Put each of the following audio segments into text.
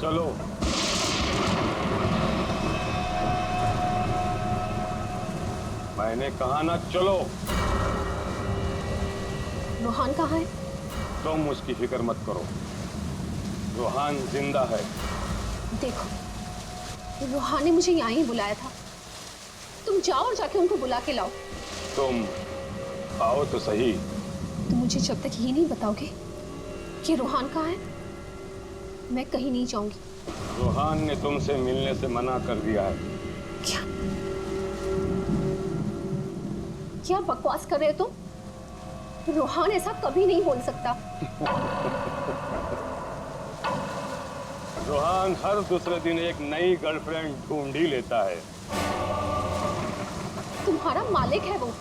चलो। मैंने कहा ना चलो। रोहान कहाँ है? तुम उसकी फिक्र मत करो, रोहान जिंदा है। देखो, रोहान ने मुझे यहाँ ही बुलाया था। तुम जाओ और जाके उनको बुला के लाओ। तुम आओ तो सही। तुम मुझे जब तक ये नहीं बताओगे कि रोहान कहाँ है, मैं कहीं नहीं जाऊंगी। रोहान ने तुमसे मिलने से मना कर दिया है। क्या क्या बकवास कर रहे हो तुम? रोहान ऐसा कभी नहीं बोल सकता। रोहान हर दूसरे दिन एक नई गर्लफ्रेंड ढूंढ ही लेता है। तुम्हारा मालिक है वो,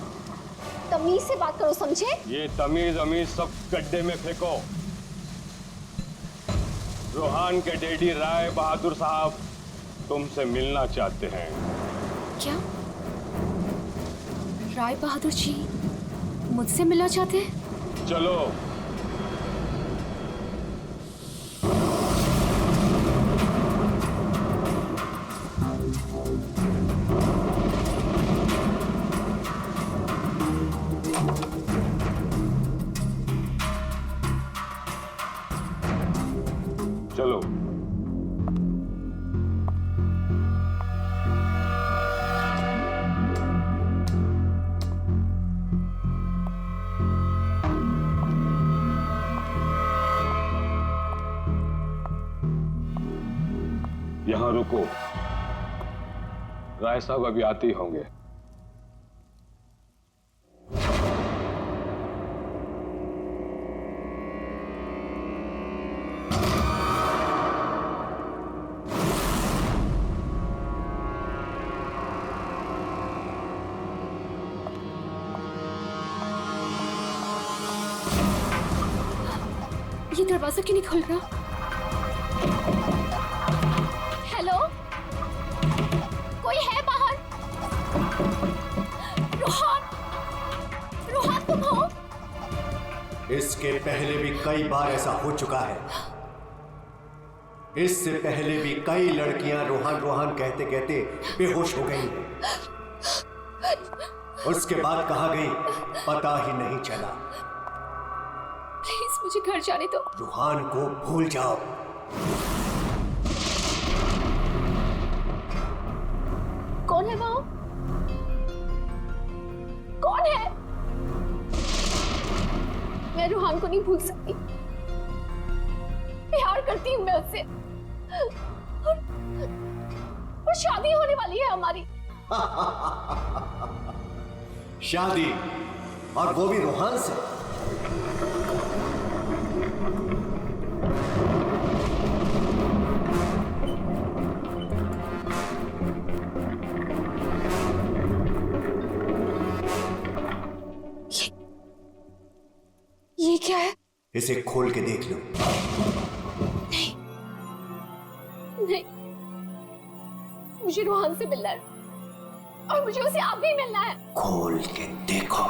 तमीज से बात करो, समझे? ये तमीज अमीज सब गड्ढे में फेंको। रोहान के डैडी राय बहादुर साहब तुमसे मिलना चाहते हैं। क्या राय बहादुर जी मुझसे मिलना चाहते हैं? चलो। चलो। यहां रुको, राय साहब अभी आते ही होंगे। ये दरवाजा क्यों नहीं खुल रहा? हेलो, कोई है बाहर? रोहान, रोहान तुम हो? इसके पहले भी कई बार ऐसा हो चुका है। इससे पहले भी कई लड़कियां रोहान रोहान कहते कहते बेहोश हो गई। उसके बाद कहां गई पता ही नहीं चला। प्लीज मुझे घर जाने दो। रोहान को भूल जाओ। कौन है वो? कौन है? मैं रोहान को नहीं भूल सकती। प्यार करती हूँ मैं उससे, और शादी होने वाली है हमारी। शादी, और वो भी रोहान से। ये क्या है? इसे खोल के देख लो। नहीं, नहीं, मुझे रोहान से मिलना है, और मुझे उसे आप भी मिलना है। खोल के देखो।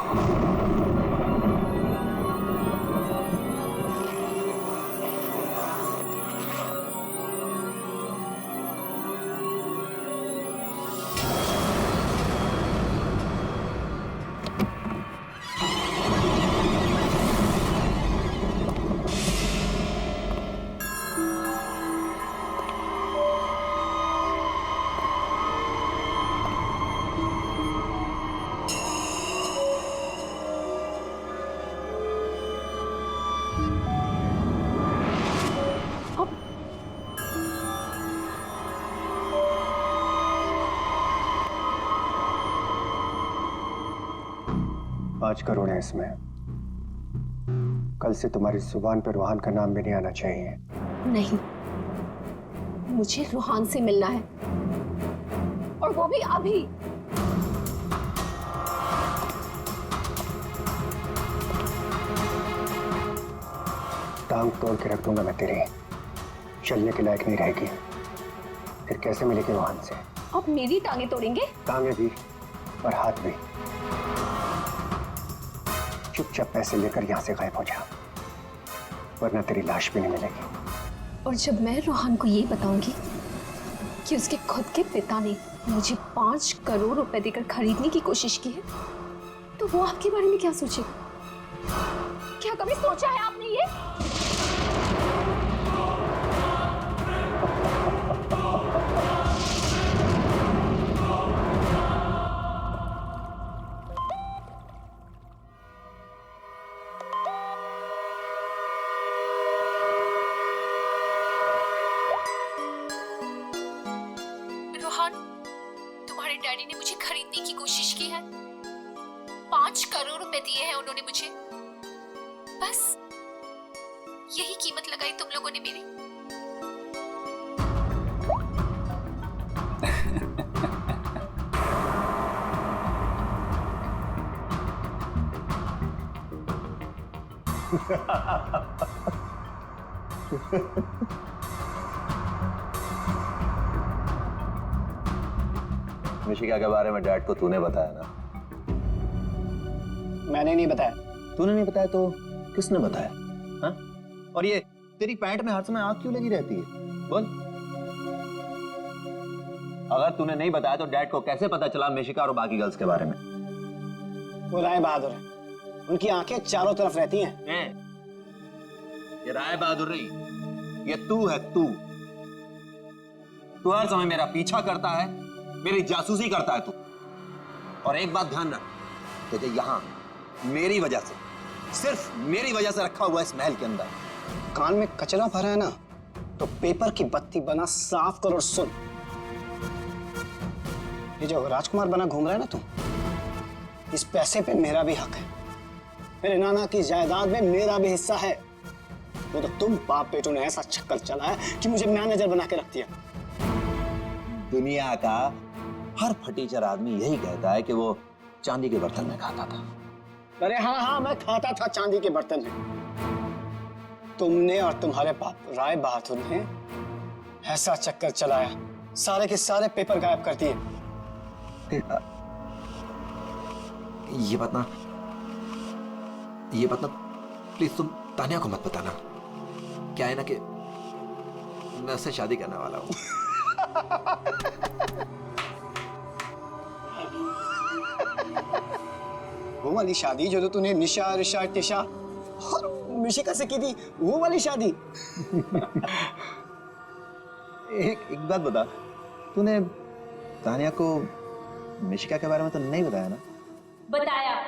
पाँच करोड़ है इसमें। कल से तुम्हारी जुबान पर रोहान का नाम भी नहीं आना चाहिए। नहीं, मुझे रोहान से मिलना है, और वो भी अभी। टांग तोड़ के रख दूंगा मैं तेरी, चलने के लायक नहीं रहेगी। फिर कैसे मिलेगी रोहान से? आप मेरी टांगे तोड़ेंगे? टांगे भी और हाथ भी। चुपचाप पैसे लेकर यहां से गायब हो जा, वरना तेरी लाश भी नहीं मिलेगी। और जब मैं रोहन को ये बताऊंगी कि उसके खुद के पिता ने मुझे 5 करोड़ रुपए देकर खरीदने की कोशिश की है, तो वो आपके बारे में क्या सोचेगा? क्या कभी सोचा है आपने ये? रोहन, तुम्हारे डैडी ने मुझे खरीदने की कोशिश की है। 5 करोड़ रुपए दिए हैं उन्होंने मुझे। बस यही कीमत लगाई तुम लोगों ने मेरी। मिशिका के बारे में डैड को तूने बताया ना? मैंने नहीं बताया। तूने नहीं बताया तो किसने बताया? हाँ? और ये तेरी पैंट में हर समय आग क्यों लगी रहती है? बोल। अगर तूने नहीं बताया तो डैड को कैसे पता चला मिशिका और बाकी गर्ल्स के बारे में? वो राय बहादुर है, उनकी आंखें चारों तरफ रहती हैं। ये राय बहादुर नहीं, ये तू है। तू हर समय मेरा पीछा करता है, मेरी जासूसी करता है तू। और एक बात ध्यान रख, तुझे यहां मेरी वजह से, सिर्फ मेरी वजह से रखा हुआ इस महल के अंदर। कान में कचरा भरा है ना, तो पेपर की बत्ती बना साफ कर और सुन। ये जो राजकुमार बना घूम रहा है ना तू, इस पैसे पे मेरा भी हक है। मेरे नाना की जायदाद में मेरा भी हिस्सा है। वो तो तुम बाप बेटों ने ऐसा चक्कर चलाया कि मुझे मैनेजर बना के रख दिया। दुनिया का हर फटीचर आदमी यही कहता है कि वो चांदी के बर्तन में खाता था। अरे हाँ, मैं खाता था चांदी के बर्तन में। तुमने और तुम्हारे बाप राय बहादुर ने ऐसा चक्कर चलाया, सारे के सारे पेपर गायब कर दिए। ये बात ना प्लीज तुम तानिया को मत बताना। क्या है ना कि मैं उससे शादी करने वाला हूँ। वो वाली शादी जो तो तूने निशा, रिशा, टिशा और मिशिका से की थी, वो वाली शादी। एक बात बता, तूने तानिया को मिशिका के बारे में तो नहीं बताया ना? बताया।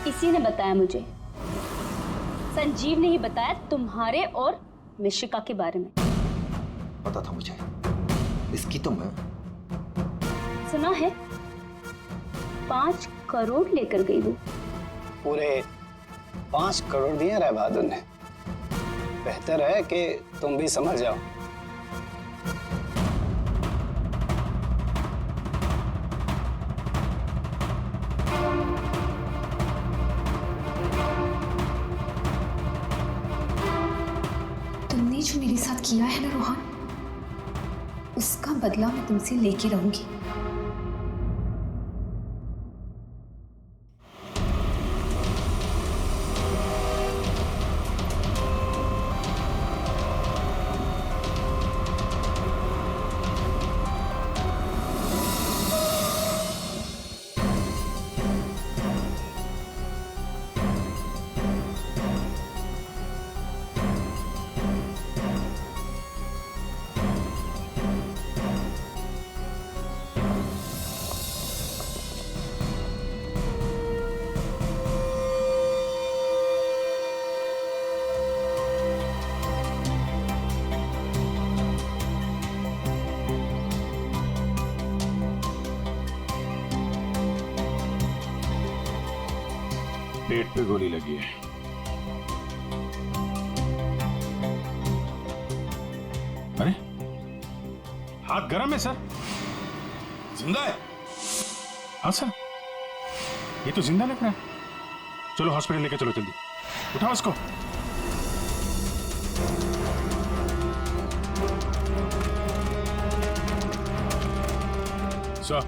इसी ने बताया मुझे। संजीव ने ही बताया तुम्हारे और मिशिका के बारे में। पता था मुझे, इसकी तो मैं सुना है 5 करोड़ लेकर गई वो। पूरे 5 करोड़ दिए राय बहादुर ने। बेहतर है कि तुम भी समझ जाओ। तुमने जो मेरे साथ किया है ना रोहन, उसका बदला मैं तुमसे लेके रहूंगी। पेट पे गोली लगी है। अरे हाथ गरम है सर। जिंदा है? हाँ सर, ये तो जिंदा लग रहा है। चलो हॉस्पिटल लेके चलो जल्दी, उठाओ इसको। सर,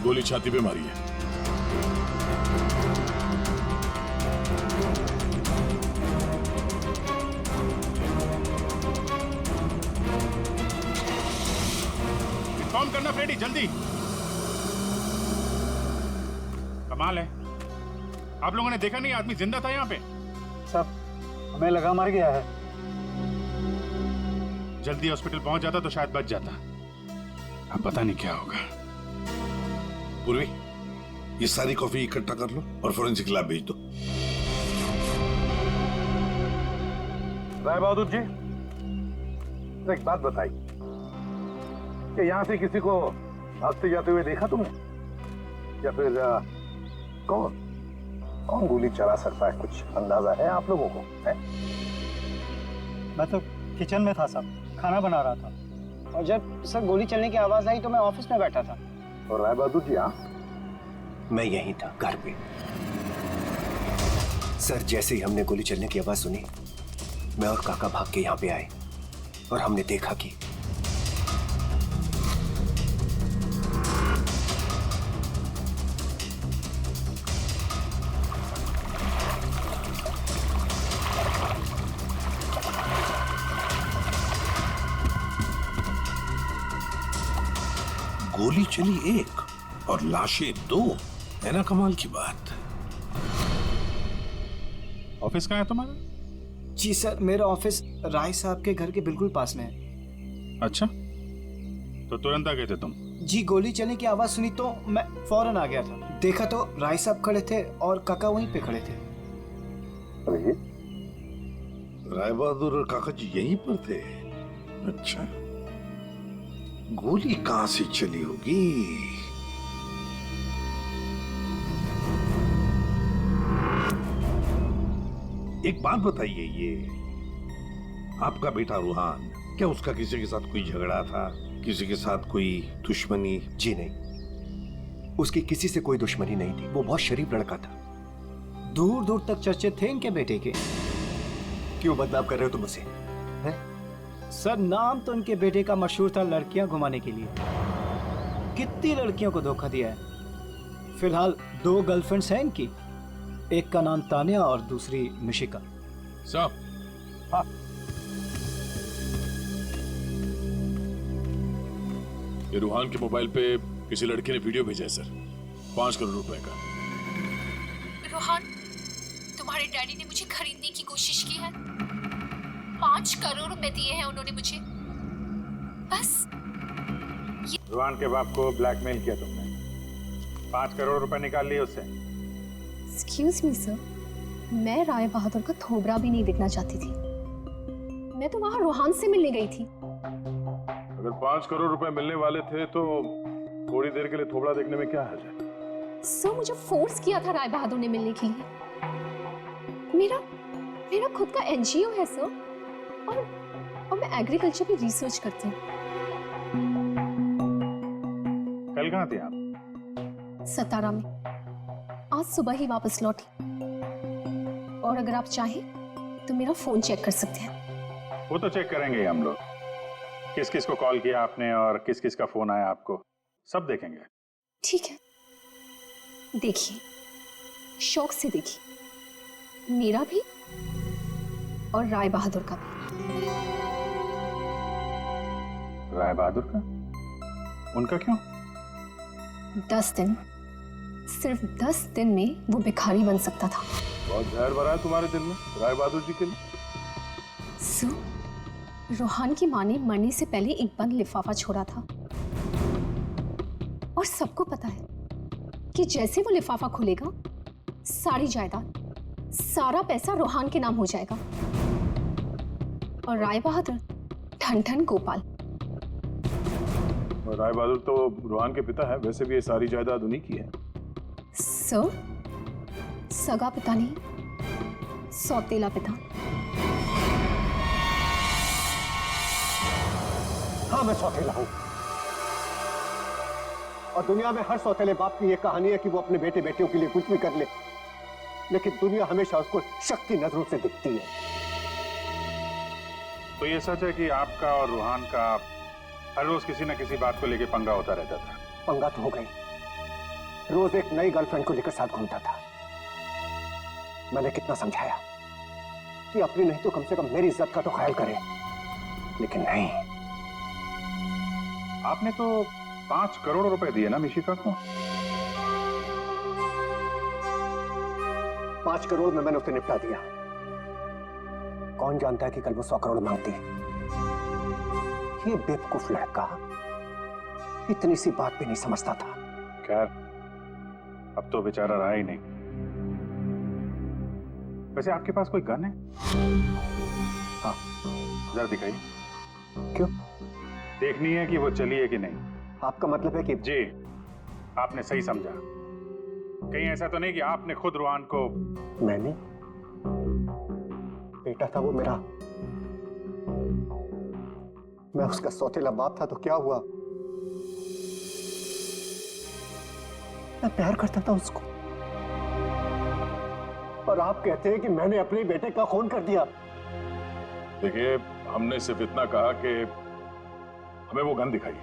गोली छाती पे मारी है। इन्फॉर्म करना फ्रेडी, जल्दी। कमाल है, आप लोगों ने देखा नहीं आदमी जिंदा था यहाँ पे? सब हमें लगा मर गया है। जल्दी हॉस्पिटल पहुंच जाता तो शायद बच जाता। अब पता नहीं क्या होगा। पूर्वी, ये सारी कॉफी इकट्ठा कर लो और फोरेंसिक लैब भेज दो। राय बहादुर जी, एक बात बताइए कि यहां से किसी को भागते जाते हुए देखा तुमने, या फिर कौन गोली चला सकता है, कुछ अंदाजा है आप लोगों को? है? मैं तो किचन में था साहब, खाना बना रहा था। और जब सर गोली चलने की आवाज आई तो मैं ऑफिस में बैठा था। और राय बहादुर जी? हाँ, मैं यहीं था, घर पे। सर, जैसे ही हमने गोली चलने की आवाज सुनी, मैं और काका भाग के यहाँ पे आए और हमने देखा कि गोली चली एक और लाशें दो, है ना कमाल की बात। ऑफिस कहाँ है तुम्हारा? जी सर, मेरा ऑफिस राय साहब के घर के बिल्कुल पास में है। अच्छा, तो तुरंत आ गए थे तुम? जी, गोली चलने की आवाज सुनी तो मैं फौरन आ गया था। देखा तो राय साहब खड़े थे और काका वहीं पे खड़े थे। राय बहादुर और काका जी यहीं पर थे? अच्छा, गोली कहां से चली होगी? एक बात बताइए, ये आपका बेटा रूहान, क्या उसका किसी के साथ कोई झगड़ा था, किसी के साथ कोई दुश्मनी? जी नहीं, उसकी किसी से कोई दुश्मनी नहीं थी। वो बहुत शरीफ लड़का था। दूर दूर तक चर्चे थे इनके बेटे के। क्यों बदनाम कर रहे हो तुम उसे? सर, नाम तो इनके बेटे का मशहूर था लड़कियां घुमाने के लिए। कितनी लड़कियों को धोखा दिया है। फिलहाल 2 गर्लफ्रेंड्स हैं इनकी, एक का नाम तानिया और दूसरी मिशिका। साहब, हाँ, ये रूहान के मोबाइल पे किसी लड़के ने वीडियो भेजा है सर, 5 करोड़ रुपए का। रोहन, तुम्हारे डैडी ने मुझे खरीदने की कोशिश की है। 5 करोड़ रुपए दिए हैं उन्होंने मुझे, बस। रूहान के बाप को ब्लैकमेल किया तुमने, 5 करोड़ रुपए निकाल लिए उससे। एक्सक्यूज मी सर, मैं राय बहादुर का थोबरा भी नहीं दिखना चाहती थी। मैं तो वहां रोहन से मिलने गई थी। अगर 5 करोड़ रुपए मिलने वाले थे तो थोड़ी देर के लिए थोबड़ा देखने में क्या हर्ज है? सर, मुझे फोर्स किया था राय बहादुर ने मिलने के लिए। मेरा खुद का एनजीओ है सर, और मैं एग्रीकल्चर पे रिसर्च करती हूँ। कल कहाँ थे आप? सतारा में। आज सुबह ही वापस लौटी। और अगर आप चाहें तो मेरा फोन चेक कर सकते हैं। वो तो चेक करेंगे ही हम लोग, किस किस को कॉल किया आपने और किस किस का फोन आया आपको, सब देखेंगे। ठीक है, देखिए, शौक से देखिए, मेरा भी और राय बहादुर का भी। राय बहादुर का? उनका क्यों? 10 दिन, सिर्फ 10 दिन में वो भिखारी बन सकता था। बहुत जहर भरा है तुम्हारे दिल में राय बहादुर जी के लिए। सो, रोहान की माँ ने मरने से पहले एक बंद लिफाफा छोड़ा था, और सबको पता है कि जैसे वो लिफाफा खुलेगा, सारी जायदाद, सारा पैसा रोहान के नाम हो जाएगा। और राय बहादुर ठन ठन गोपाल। राय बहादुर तो रोहान के पिता है, वैसे भी ये सारी जायदाद उन्हीं की है। सर, सगा पिता नहीं, सौतेला पिता। हाँ, मैं सौतेला हूं। और दुनिया में हर सौतेले बाप की यह कहानी है कि वो अपने बेटे बेटियों के लिए कुछ भी कर ले, लेकिन दुनिया हमेशा उसको शक की नजरों से दिखती है। तो ये सच है कि आपका और रूहान का हर रोज किसी न किसी बात को लेकर पंगा होता रहता था? पंगा तो हो गई, रोज एक नई गर्लफ्रेंड को लेकर साथ घूमता था। मैंने कितना समझाया कि अपनी नहीं तो कम से कम मेरी इज्जत का तो ख्याल करे, लेकिन नहीं। आपने तो 5 करोड़ रुपए दिए ना मिशिका को? 5 करोड़ में मैंने उसे निपटा दिया। कौन जानता है कि कल वो 100 करोड़ मांगती। ये बेवकूफ लड़का इतनी सी बात भी नहीं समझता था। खैर, अब तो बेचारा रहा ही नहीं। वैसे आपके पास कोई गन है? हाँ। जरा दिखाइए। क्यों? देखनी है कि वो चली है कि नहीं। आपका मतलब है कि? जी, आपने सही समझा। कहीं ऐसा तो नहीं कि आपने खुद रूहान को? मैंने? बेटा था वो मेरा, मैं उसका सौतेला बाप था, तो क्या हुआ? मैं प्यार करता था उसको, और आप कहते हैं कि मैंने अपने बेटे का खून कर दिया। देखिए, हमने सिर्फ इतना कहा कि हमें वो गन दिखाइए।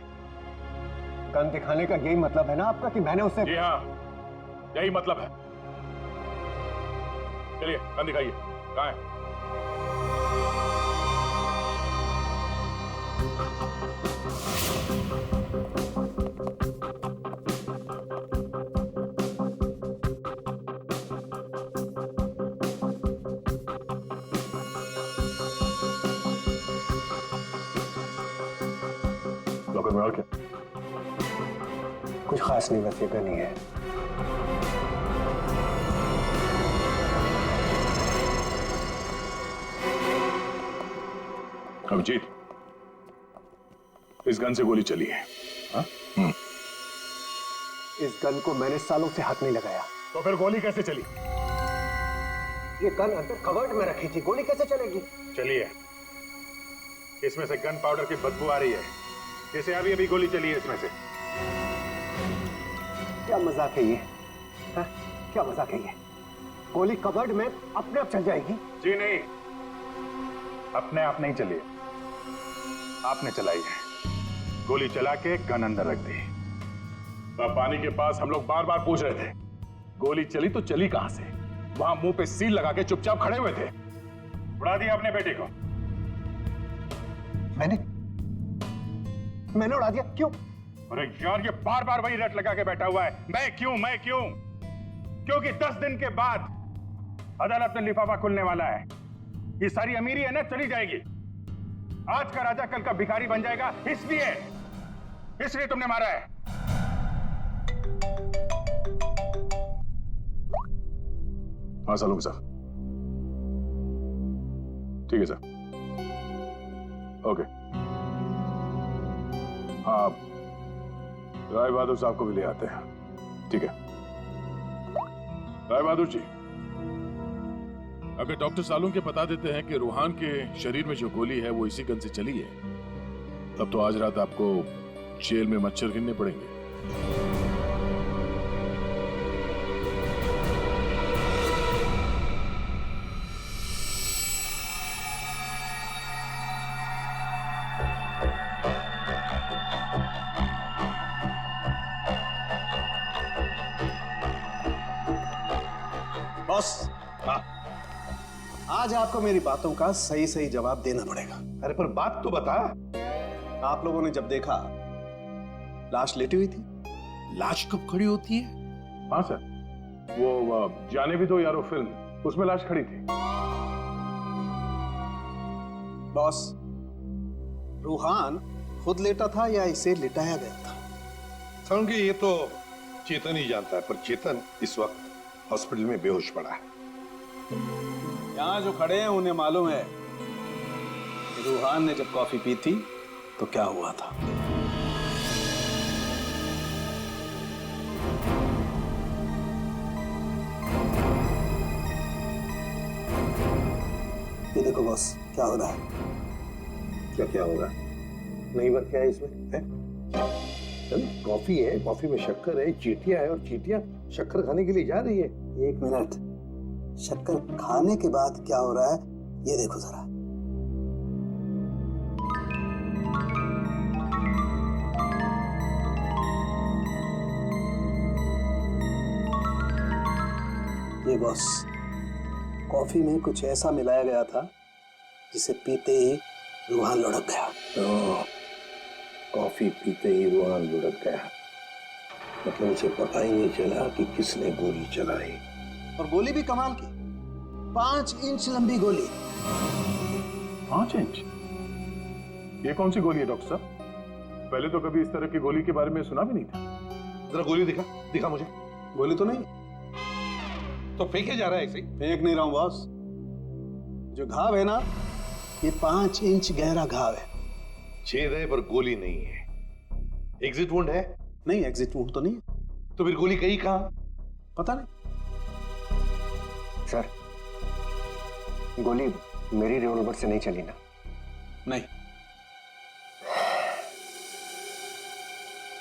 गन दिखाने का यही मतलब है ना आपका कि मैंने उसे? जी हाँ, यही मतलब है। चलिए, गन दिखाइए। कहाँ है? लॉकर में और क्या? कुछ खास नहीं, बस ये गन ही है। अभिजीत, इस गन से गोली चली है। हाँ? इस गन को मैंने सालों से हाथ नहीं लगाया। तो फिर गोली कैसे चली? ये गन अंदर कवर्ड में रखी थी, गोली कैसे चलेगी? चलिए, इसमें से गन पाउडर की बदबू आ रही है, जैसे अभी अभी गोली चली है इसमें से। क्या मजाक है ये? हा? क्या मजाक है ये? गोली कवर्ड में अपने आप चल जाएगी? जी नहीं, अपने आप नहीं चली, आपने चलाई है। गोली चला के गन अंदर रख दी। पानी के पास हम लोग बार बार पूछ रहे थे, गोली चली तो चली कहां से? वहां मुंह पे सील लगा के चुपचाप खड़े हुए थे। उड़ा दिया अपने बेटे को। मैंने उड़ा दिया? क्यों? अरे यार, ये बार बार वही रट लगा के बैठा हुआ है, मैं क्यों मैं क्यों? क्योंकि 10 दिन के बाद अदालत में लिफाफा खुलने वाला है। ये सारी अमीरी है ना, चली जाएगी। आज का राजा कल का भिखारी बन जाएगा, इसलिए तुमने मारा है। हाँ सलूम सर, ठीक है सर, ओके। हाँ, राय बहादुर साहब को भी ले आते हैं। ठीक है राय बहादुर जी, अगर डॉक्टर सालून के बता देते हैं कि रूहान के शरीर में जो गोली है वो इसी गन से चली है, तब तो आज रात आपको जेल में मच्छर गिनने पड़ेंगे। बॉस, आज आपको मेरी बातों का सही सही जवाब देना पड़ेगा। अरे पर बात तो बता। आप लोगों ने जब देखा लाश लेटी हुई थी। लाश कब खड़ी होती है? हाँ सर, वो जाने भी दो यारो फिल्म, उसमें लाश खड़ी थी। बॉस, रूहान खुद लेटा था या इसे लिटाया गया था? समझिए, ये तो चेतन ही जानता है, पर चेतन इस वक्त हॉस्पिटल में बेहोश पड़ा है। यहाँ जो खड़े हैं उन्हें मालूम है कि रूहान ने जब कॉफी पी थी तो क्या हुआ था। देखो बॉस क्या हो रहा है। क्या क्या होगा? नहीं बात क्या है इसमें है? कॉफी है, कॉफी में शक्कर है, चींटियां है और चींटियां शक्कर खाने के लिए जा रही है। एक मिनट, शक्कर खाने के बाद क्या हो रहा है ये देखो जरा। ये बॉस, कॉफी में कुछ ऐसा मिलाया गया था जिसे पीते ही रूहान लुढ़क गया। कॉफी पीते ही रूहान लुढ़क गया, मतलब उसे पता ही नहीं चला कि किसने गोली चलाई। और गोली भी कमाल की, 5 इंच लंबी गोली। 5 इंच? ये कौन सी गोली है डॉक्टर साहब? पहले तो कभी इस तरह की गोली के बारे में सुना भी नहीं था। जरा गोली दिखा, दिखा मुझे। गोली तो नहीं। तो फेंके जा रहा है ऐसे ही? फेंक नहीं रहा हूं बॉस, जो घाव है ना ये 5 इंच गहरा घाव है। छेद है पर गोली नहीं है। एग्जिट वुंड है? नहीं, एग्जिट वुंड तो नहीं। तो फिर गोली गई कहां? पता नहीं सर, गोली मेरी रिवॉल्वर से नहीं चली ना? नहीं।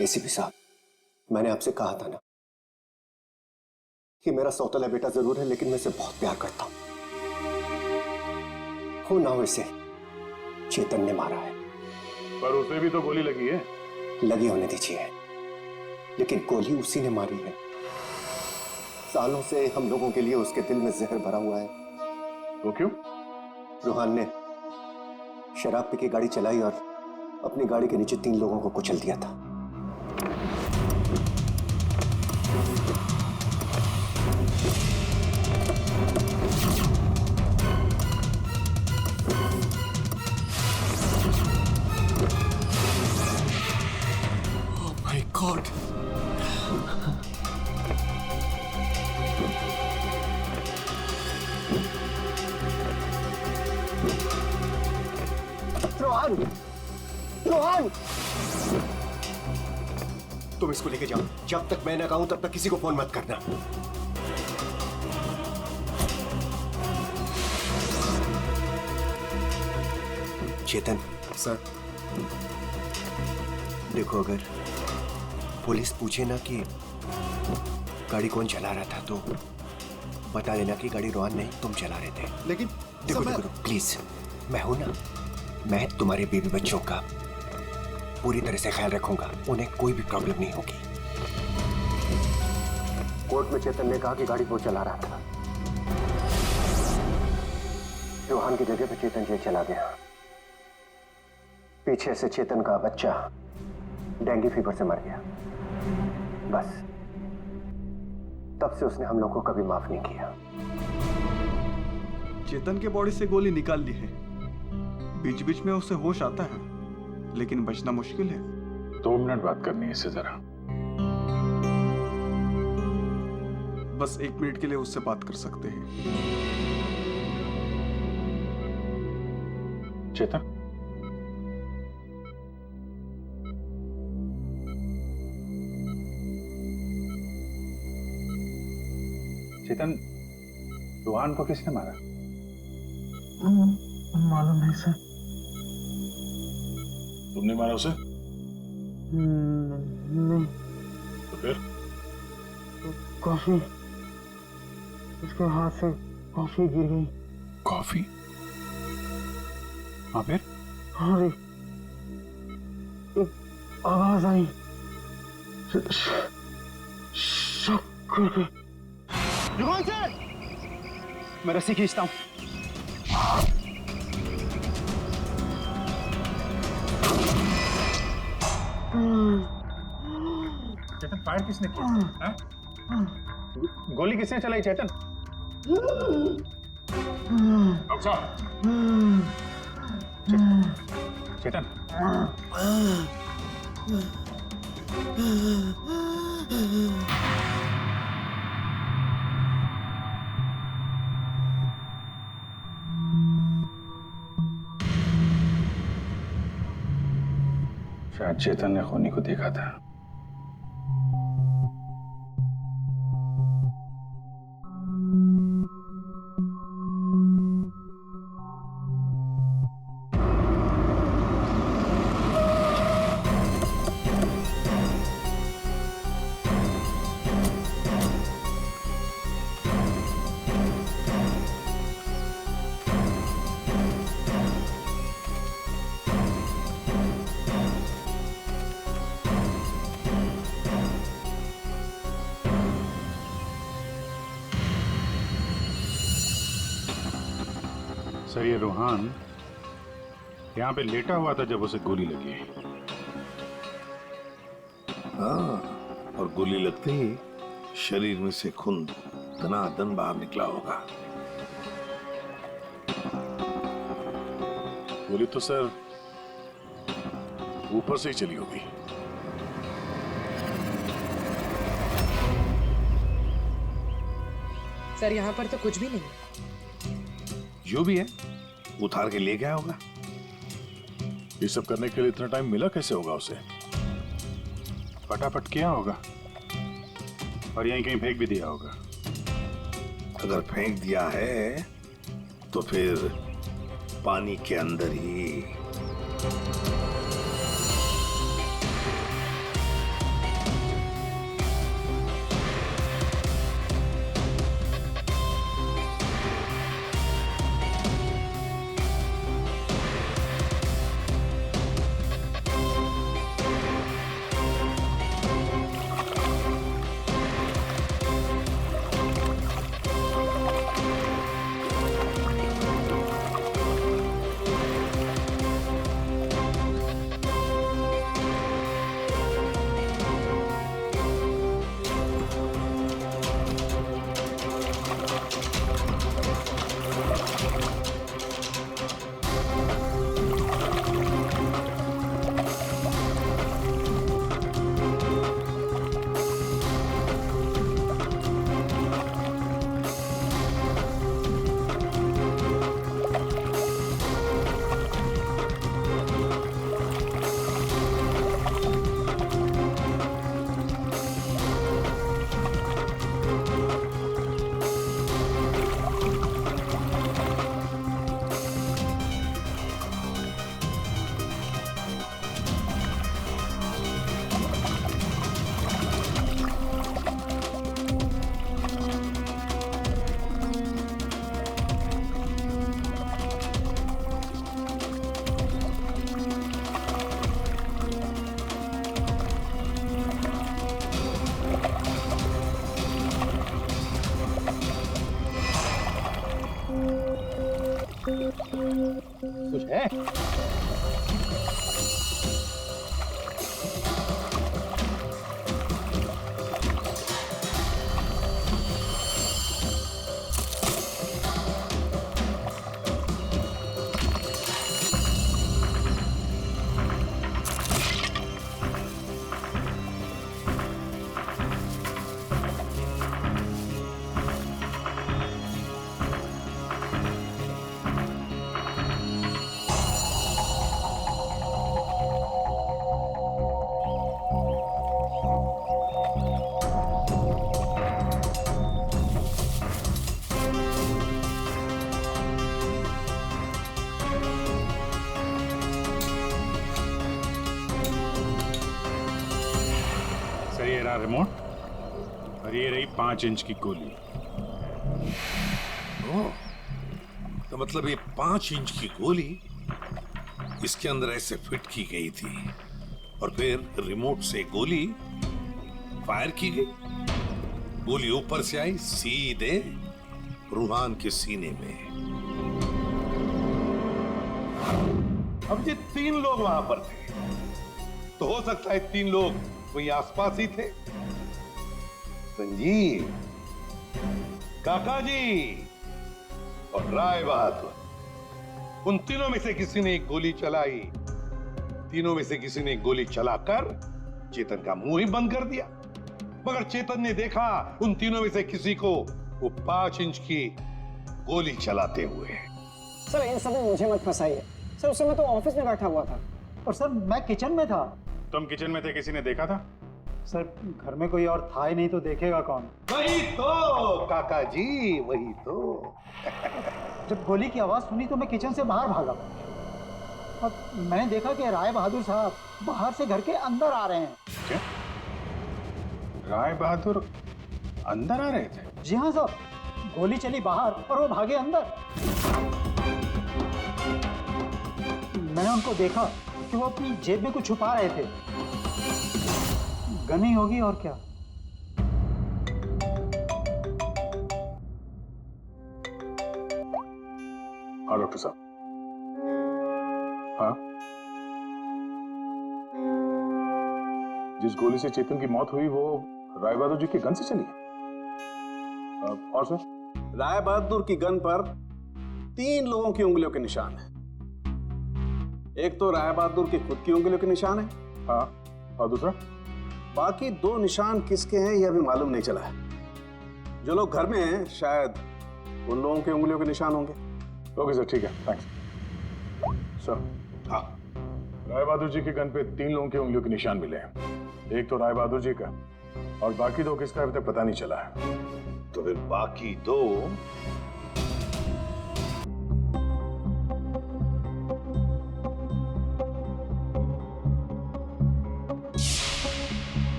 एसीपी साहब, मैंने आपसे कहा था ना कि मेरा सौतेला बेटा जरूर है लेकिन मैं इसे बहुत प्यार करता हूं। हो ना हो इसे चेतन ने मारा है। पर उसे भी तो गोली लगी है। लगी होने दीजिए, लेकिन गोली उसी ने मारी है। सालों से हम लोगों के लिए उसके दिल में जहर भरा हुआ है। वो क्यों? रूहान ने शराब पी के गाड़ी चलाई और अपनी गाड़ी के नीचे 3 लोगों को कुचल दिया था। गॉड, रोहन, रोहन, तुम इसको लेके जाओ। जब तक मैं ना कहूं तब तक किसी को फोन मत करना। चेतन सर, देखो, अगर पुलिस पूछे ना कि गाड़ी कौन चला रहा था तो बता देना कि गाड़ी रोहन नहीं तुम चला रहे थे। लेकिन देखो सर, देखो प्लीज, मैं हूं ना, मैं तुम्हारे बीवी बच्चों का पूरी तरह से ख्याल रखूंगा। उन्हें कोई भी प्रॉब्लम नहीं होगी। कोर्ट में चेतन ने कहा कि गाड़ी वो चला रहा था। रोहन की जगह पे चेतन जेल चला गया। पीछे से चेतन का बच्चा डेंगू फीवर से मर गया। बस तब से उसने हम लोगों को कभी माफ नहीं किया। चेतन के बॉडी से गोली निकाल ली है। बीच बीच में उसे होश आता है लेकिन बचना मुश्किल है। 2 मिनट बात करनी है इससे जरा। बस 1 मिनट के लिए उससे बात कर सकते हैं। चेतन, चेतन, रोहन को किसने मारा? मालूम नहीं सर। तुमने मारा उसे? नहीं। तो फिर? कॉफी, उसके हाथ से कॉफी गिर गई। कॉफी? हाँ फिर? अरे एक आवाज आई, शक्कर की। जुबान से मैं रस्सी खींचता हूँ। चेतन, फायर किसने किया? हाँ? गोली किसने चलाई चेतन? डॉक्टर साहब, चेतन, शायद चेतन ने खूनी को देखा था। सर ये रूहान यहाँ पे लेटा हुआ था जब उसे गोली लगी। हाँ, और गोली लगते ही शरीर में से खून दनादन बाहर निकला होगा। गोली तो सर ऊपर से ही चली होगी। सर यहाँ पर तो कुछ भी नहीं। जो भी है उतार के ले गया होगा। ये सब करने के लिए इतना टाइम मिला कैसे होगा उसे? फटाफट किया होगा और यहीं कहीं फेंक भी दिया होगा। अगर फेंक दिया है तो फिर पानी के अंदर ही। कुछ है? सर ये रहा रिमोट और ये रही 5 इंच की गोली। ओह, तो मतलब ये 5 इंच की गोली इसके अंदर ऐसे फिट की गई थी और फिर रिमोट से गोली फायर की गई। गोली ऊपर से आई सीधे रूहान के सीने में। अब ये 3 लोग वहां पर थे, तो हो सकता है 3 लोग वही आसपास ही थे। संजीव, काका जी और राय बहादुर, उन तीनों में से किसी ने एक गोली चलाई। तीनों में से किसी ने एक गोली चलाकर चेतन का मुंह ही बंद कर दिया, मगर चेतन ने देखा उन तीनों में से किसी को वो 5 इंच की गोली चलाते हुए। सर इन सब में मुझे मत फंसाइए। सर उस समय तो ऑफिस में बैठा हुआ था और सर मैं किचन में था। तुम किचन में थे, किसी ने देखा था? सर घर में कोई और था ही नहीं तो देखेगा कौन? वही तो काका जी, वही तो। जब गोली की आवाज सुनी तो मैं किचन से बाहर भागा और मैंने देखा कि राय बहादुर साहब बाहर से घर के अंदर आ रहे हैं। क्या? राय बहादुर अंदर आ रहे थे? जी हाँ सर, गोली चली बाहर और वो भागे अंदर। मैंने उनको देखा कि वो अपनी जेब में कुछ छुपा रहे थे। गन ही होगी और क्या। हाँ डॉक्टर साहब। हाँ, जिस गोली से चेतन की मौत हुई वो राय बहादुर जी के गन से चली है। और सर? राय बहादुर की गन पर 3 लोगों की उंगलियों के निशान है। एक तो राय बहादुर की खुद की उंगलियों के निशान है। हाँ, और दूसरा? बाकी 2 निशान किसके हैं यह अभी मालूम नहीं चला है। जो लोग घर में हैं शायद उन लोगों की उंगलियों के निशान होंगे। ओके सर, ठीक है, थैंक्स सर। हाँ, राय बहादुर जी के गन पे 3 लोगों की उंगलियों के निशान मिले हैं। एक तो राय बहादुर जी का और बाकी 2 किसका अभी तक पता नहीं चला है। तो फिर बाकी 2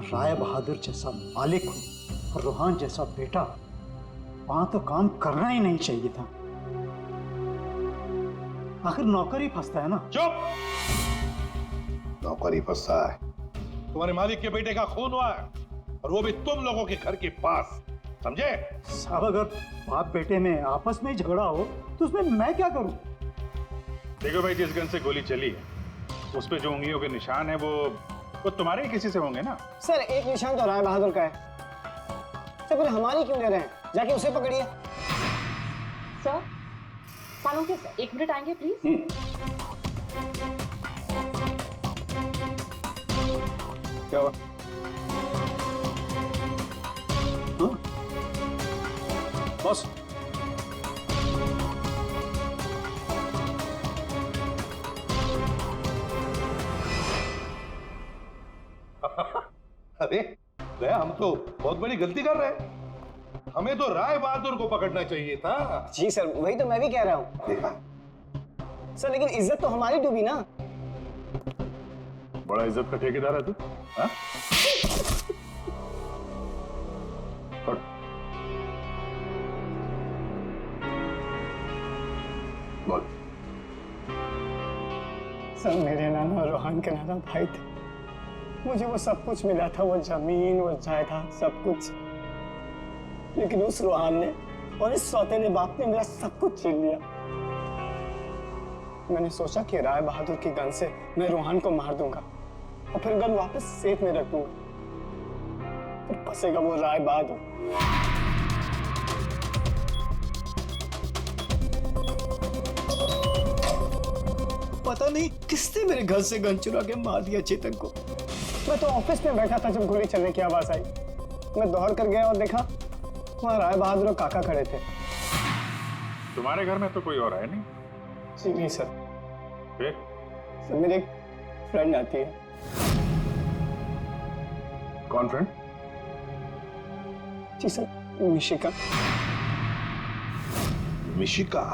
राय बहादुर जैसा मालिक हो और रूहान जैसा बेटा, वहां तो काम करना ही नहीं चाहिए था। आखिर नौकर ही फंसता है ना। चुप! नौकर ही फंसता है। तुम्हारे मालिक के बेटे का खून हुआ है और वो भी तुम लोगों के घर के पास, समझे? साहब, अगर बाप बेटे में आपस में ही झगड़ा हो तो उसमें मैं क्या करूं? देखो भाई, जिस गन से गोली चली है उस पे जो उंगलियों के निशान है वो तुम्हारे ही किसी से होंगे ना। सर, एक निशान तो राय बहादुर का है। सर, फिर हमारी क्यों ले रहे हैं? जाके उसे पकड़िए। सर, मालूम क्या सर, 1 मिनट आएंगे प्लीज। क्या हुआ? बॉस, अरे दया, हम तो बहुत बड़ी गलती कर रहे हैं। हमें तो राय बहादुर को पकड़ना चाहिए था। जी सर, वही तो मैं भी कह रहा हूँ। देखा? सर, लेकिन इज्जत तो हमारी डूबी ना। बड़ा इज्जत का ठेकेदार है तू, हाँ? और बोल। सर, मेरे नाना रोहान के नाना भाई थे। मुझे वो सब कुछ मिला था, वो जमीन, वो जायदाद, सब कुछ। लेकिन उस रोहान ने और इस सौतेले बाप ने मेरा सब कुछ छीन लिया। मैंने सोचा कि राय बहादुर की गन से मैं रोहान को मार दूंगा और फिर गन वापस सेफ में रख दूंगा। फिर फंसेगा वो राय बहादुर। पता नहीं किसने मेरे घर से गन चुरा के मार दिया चेतन को। मैं तो ऑफिस में बैठा था जब गोली चलने की आवाज आई। मैं दौड़ कर गया और देखा वहां राय बहादुर और काका खड़े थे। तुम्हारे घर में तो कोई और है नहीं? जी नहीं सर। फिर? सर, मेरी एक फ्रेंड आती है। कौन फ्रेंड? जी सर, मिशिका। मिशिका?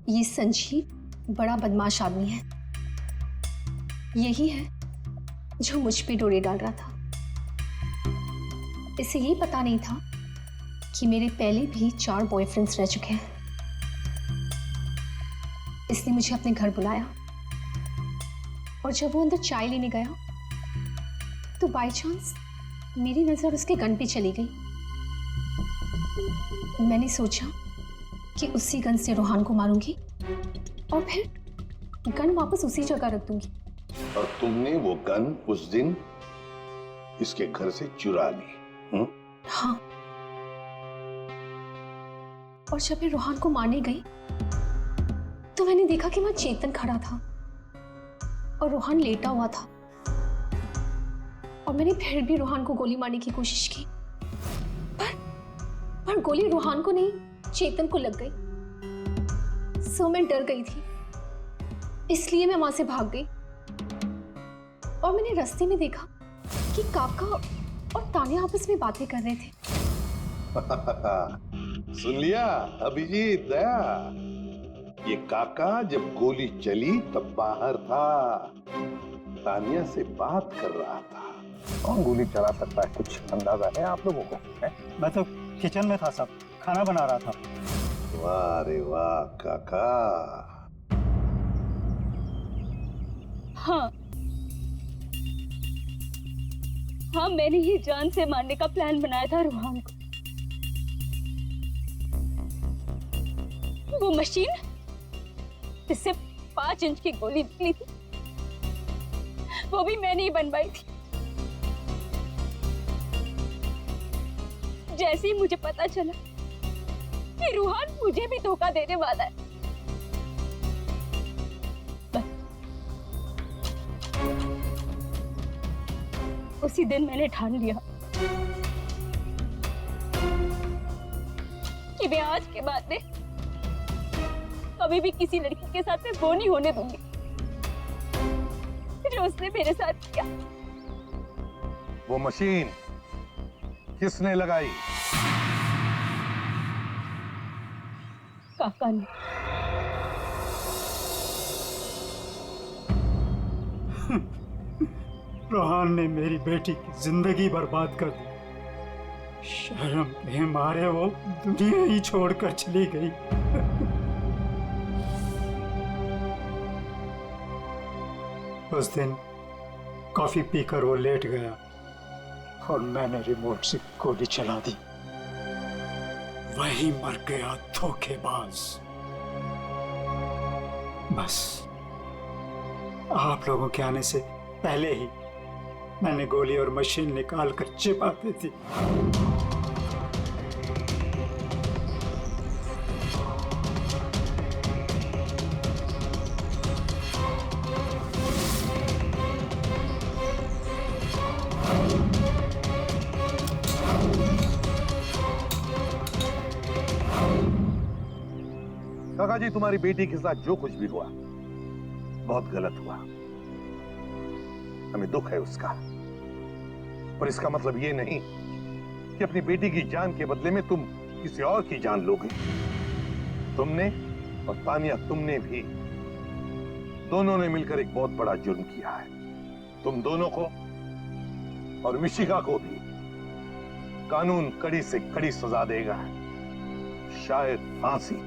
ये संजीव बड़ा बदमाश आदमी है। यही है जो मुझ पे डोरे डाल रहा था। इसे ये पता नहीं था कि मेरे पहले भी 4 बॉयफ्रेंड्स रह चुके हैं। इसने मुझे अपने घर बुलाया और जब वो अंदर चाय लेने गया तो बाय चांस मेरी नजर उसके गन पे चली गई। मैंने सोचा कि उसी गन से रोहान को मारूंगी और फिर गन वापस उसी जगह रख दूंगी। और तुमने वो गन उस दिन इसके घर से चुरा ली? हाँ, और जब मैं रोहान को मारने गई तो मैंने देखा कि वहां चेतन खड़ा था और रोहान लेटा हुआ था। और मैंने फिर भी रोहान को गोली मारने की कोशिश की, पर गोली रोहान को नहीं चेतन को लग गई। सो मैं डर गई थी, इसलिए मैं वहां से भाग गई। और मैंने रास्ते में देखा कि काका और तान्या आपस में बातें कर रहे थे। सुन लिया अभिजीत, दया? ये काका जब गोली चली तब बाहर था, तानिया से बात कर रहा था। कौन गोली चला सकता है, कुछ अंदाजा है आप लोगों को? है? मैं तो किचन में था साहब, खाना बना रहा था। वाह रे वाह काका। हाँ, हाँ, मैंने ही जान से मारने का प्लान बनाया था रूहान को। वो मशीन जिससे 5 इंच की गोली निकली थी, वो भी मैंने ही बनवाई थी। जैसे ही मुझे पता चला कि रूहान मुझे भी धोखा देने वाला है, उसी दिन मैंने ठान लिया कि मैं आज के बाद में कभी भी किसी लड़की के साथ में वो नहीं होने दूंगी जो उसने मेरे साथ किया। वो मशीन किसने लगाई? काका ने। रोहान ने मेरी बेटी की जिंदगी बर्बाद कर दी। शर्म के मारे वो दुनिया ही छोड़कर चली गई। उस दिन कॉफी पीकर वो लेट गया और मैंने रिमोट से गोली चला दी। वही मर गया धोखेबाज। बस आप लोगों के आने से पहले ही मैंने गोली और मशीन निकाल कर छिपा दी थी। काका जी, तुम्हारी बेटी के साथ जो कुछ भी हुआ बहुत गलत हुआ। हमें दुख है उसका, पर इसका मतलब ये नहीं कि अपनी बेटी की जान के बदले में तुम किसी और की जान लोगे। तुमने और तानिया, तुमने भी, दोनों ने मिलकर एक बहुत बड़ा जुर्म किया है। तुम दोनों को और मिशिका को भी कानून कड़ी से कड़ी सजा देगा, शायद फांसी।